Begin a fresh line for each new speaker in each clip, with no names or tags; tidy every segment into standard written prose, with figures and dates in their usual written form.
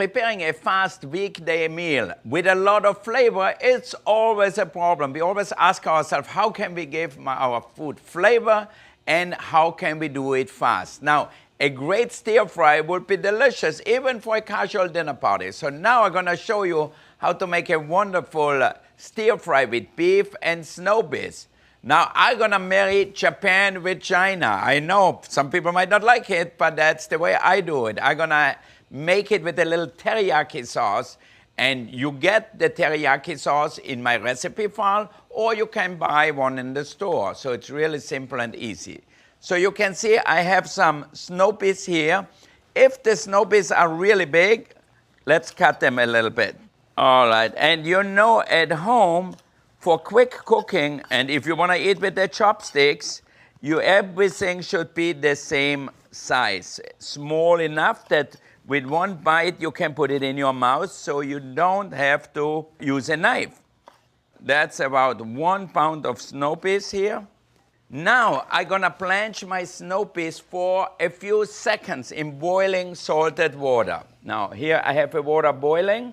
Preparing a fast weekday meal with a lot of flavor, it's always a problem. We always ask ourselves, how can we give our food flavor and how can we do it fast? Now, a great stir fry would be delicious even for a casual dinner party. So now I'm going to show you how to make a wonderful stir fry with beef and snow peas. Now, I'm going to marry Japan with China. I know some people might not like it, but that's the way I do it. I'm going to make it with a little teriyaki sauce, and you get the teriyaki sauce in my recipe file, or you can buy one in the store. So it's really simple and easy. So you can see I have some snow peas here. If the snow peas are really big, let's cut them a little bit. All right, and you know at home, for quick cooking, and if you want to eat with the chopsticks, everything should be the same size. Small enough that with one bite you can put it in your mouth so you don't have to use a knife. That's about 1 pound of snow peas here. Now I'm gonna blanch my snow peas for a few seconds in boiling salted water. Now here I have the water boiling.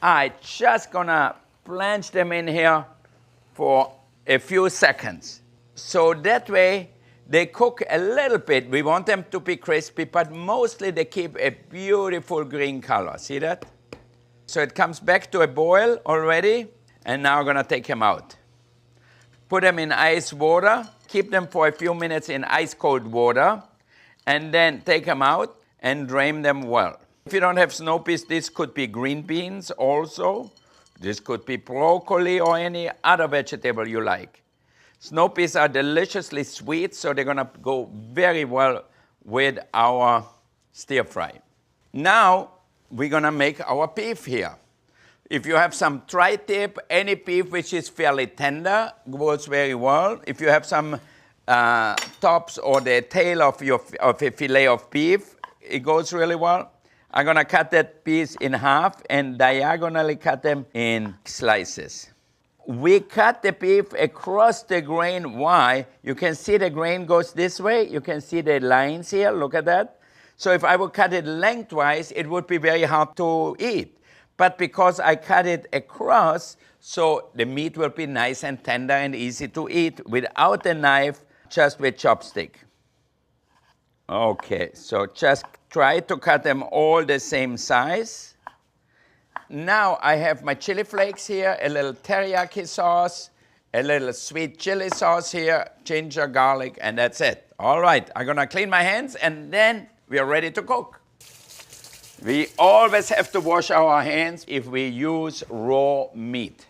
I just gonna blanch them in here for a few seconds. So that way they cook a little bit. We want them to be crispy, but mostly they keep a beautiful green color. See that? So it comes back to a boil already, and now I'm gonna take them out. Put them in ice water, keep them for a few minutes in ice cold water, and then take them out and drain them well. If you don't have snow peas, this could be green beans also. This could be broccoli or any other vegetable you like. Snow peas are deliciously sweet, so they're gonna go very well with our stir fry. Now, we're gonna make our beef here. If you have some tri-tip, any beef which is fairly tender goes very well. If you have some tops or the tail of a fillet of beef, it goes really well. I'm gonna cut that piece in half and diagonally cut them in slices. We cut the beef across the grain. Why? You can see the grain goes this way. You can see the lines here. Look at that. So if I would cut it lengthwise, it would be very hard to eat. But because I cut it across, so the meat will be nice and tender and easy to eat without a knife, just with chopstick. Okay, so just try to cut them all the same size. Now I have my chili flakes here, a little teriyaki sauce, a little sweet chili sauce here, ginger, garlic, and that's it. All right, I'm gonna clean my hands and then we are ready to cook. We always have to wash our hands if we use raw meat.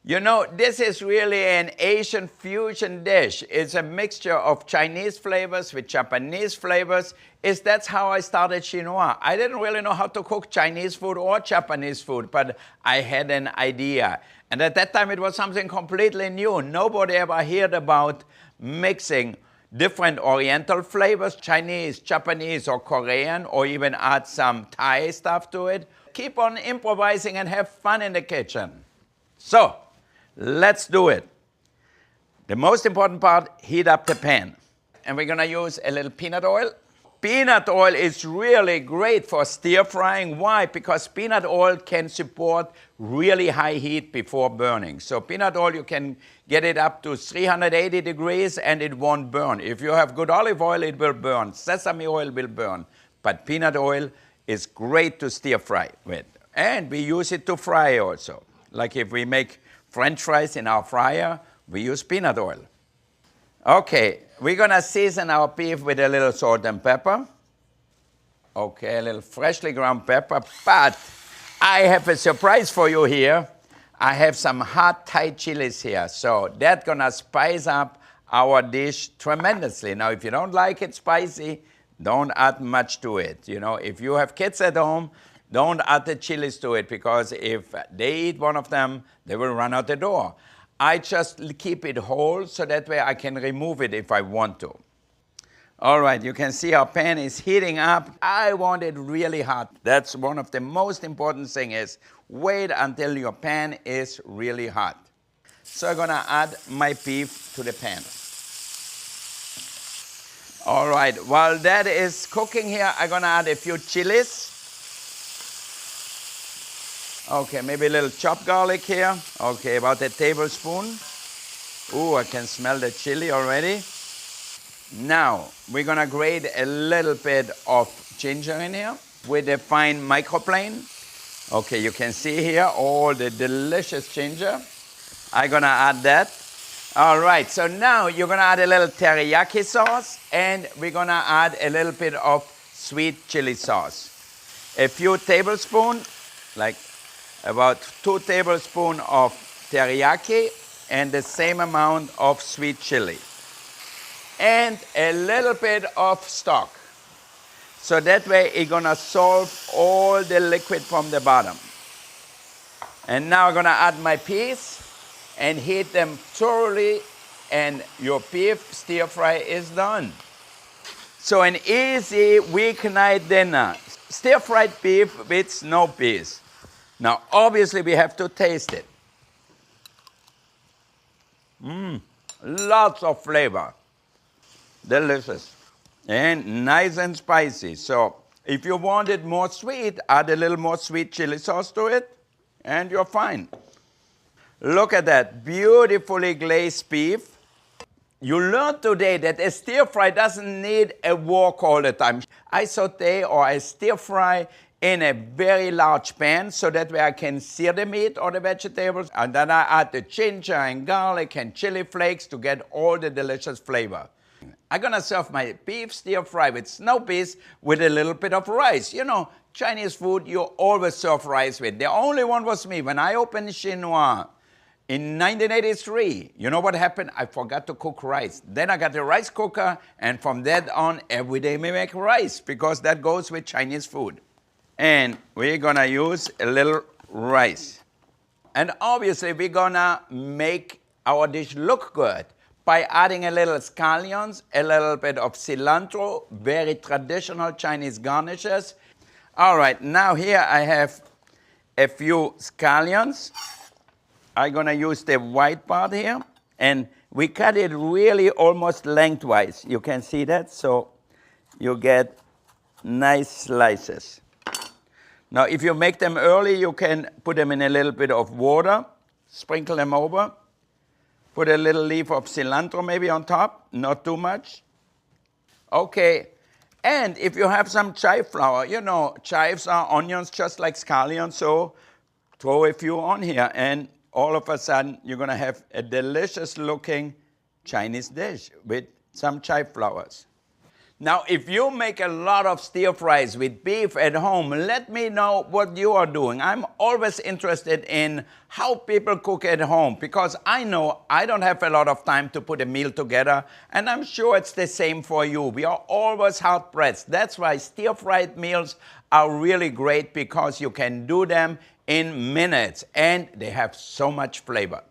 You know, this is really an Asian fusion dish. It's a mixture of Chinese flavors with Japanese flavors. That's how I started Chinois. I didn't really know how to cook Chinese food or Japanese food, but I had an idea. And at that time, it was something completely new. Nobody ever heard about mixing different Oriental flavors, Chinese, Japanese, or Korean, or even add some Thai stuff to it. Keep on improvising and have fun in the kitchen. So, let's do it. The most important part, heat up the pan. And we're gonna use a little peanut oil. Peanut oil is really great for stir frying. Why? Because peanut oil can support really high heat before burning. So peanut oil, you can get it up to 380 degrees and it won't burn. If you have good olive oil, it will burn. Sesame oil will burn. But peanut oil is great to stir fry with. And we use it to fry also. Like if we make French fries in our fryer, we use peanut oil. Okay, we're gonna season our beef with a little salt and pepper. Okay, a little freshly ground pepper, but I have a surprise for you here. I have some hot Thai chilies here, so that's gonna spice up our dish tremendously. Now, if you don't like it spicy, don't add much to it. You know, if you have kids at home, don't add the chilies to it, because if they eat one of them, they will run out the door. I just keep it whole, so that way I can remove it if I want to. All right, you can see our pan is heating up. I want it really hot. That's one of the most important things, is wait until your pan is really hot. So I'm gonna add my beef to the pan. All right, while that is cooking here, I'm gonna add a few chilies. Okay, maybe a little chopped garlic here. Okay, about a tablespoon. Ooh, I can smell the chili already. Now, we're gonna grate a little bit of ginger in here with a fine microplane. Okay, you can see here all the delicious ginger. I'm gonna add that. All right, so now you're gonna add a little teriyaki sauce and we're gonna add a little bit of sweet chili sauce. A few tablespoons, like about 2 tablespoons of teriyaki and the same amount of sweet chili. And a little bit of stock. So that way it's gonna solve all the liquid from the bottom. And now I'm gonna add my peas and heat them thoroughly and your beef stir fry is done. So an easy weeknight dinner, stir fried beef with snow peas. Now obviously we have to taste it. Lots of flavor. Delicious. And nice and spicy. So if you want it more sweet, add a little more sweet chili sauce to it and you're fine. Look at that, beautifully glazed beef. You learned today that a stir fry doesn't need a wok all the time. I saute or I stir fry in a very large pan so that way I can sear the meat or the vegetables, and then I add the ginger and garlic and chili flakes to get all the delicious flavor. I'm gonna serve my beef stir fry with snow peas with a little bit of rice. You know, Chinese food, you always serve rice with. The only one was me. When I opened Chinois in 1983, you know what happened? I forgot to cook rice. Then I got a rice cooker, and from that on, every day we make rice because that goes with Chinese food. And we're gonna use a little rice. And obviously we're gonna make our dish look good by adding a little scallions, a little bit of cilantro, very traditional Chinese garnishes. All right, now here I have a few scallions. I'm gonna use the white part here, and we cut it really almost lengthwise. You can see that, so you get nice slices. Now, if you make them early, you can put them in a little bit of water, sprinkle them over, put a little leaf of cilantro maybe on top, not too much. Okay, and if you have some chive flour, you know, chives are onions just like scallions, so throw a few on here, and all of a sudden you're gonna have a delicious looking Chinese dish with some chive flowers. Now, if you make a lot of stir fries with beef at home, let me know what you are doing. I'm always interested in how people cook at home because I know I don't have a lot of time to put a meal together, and I'm sure it's the same for you. We are always hard pressed. That's why stir-fried meals are really great because you can do them in minutes and they have so much flavor.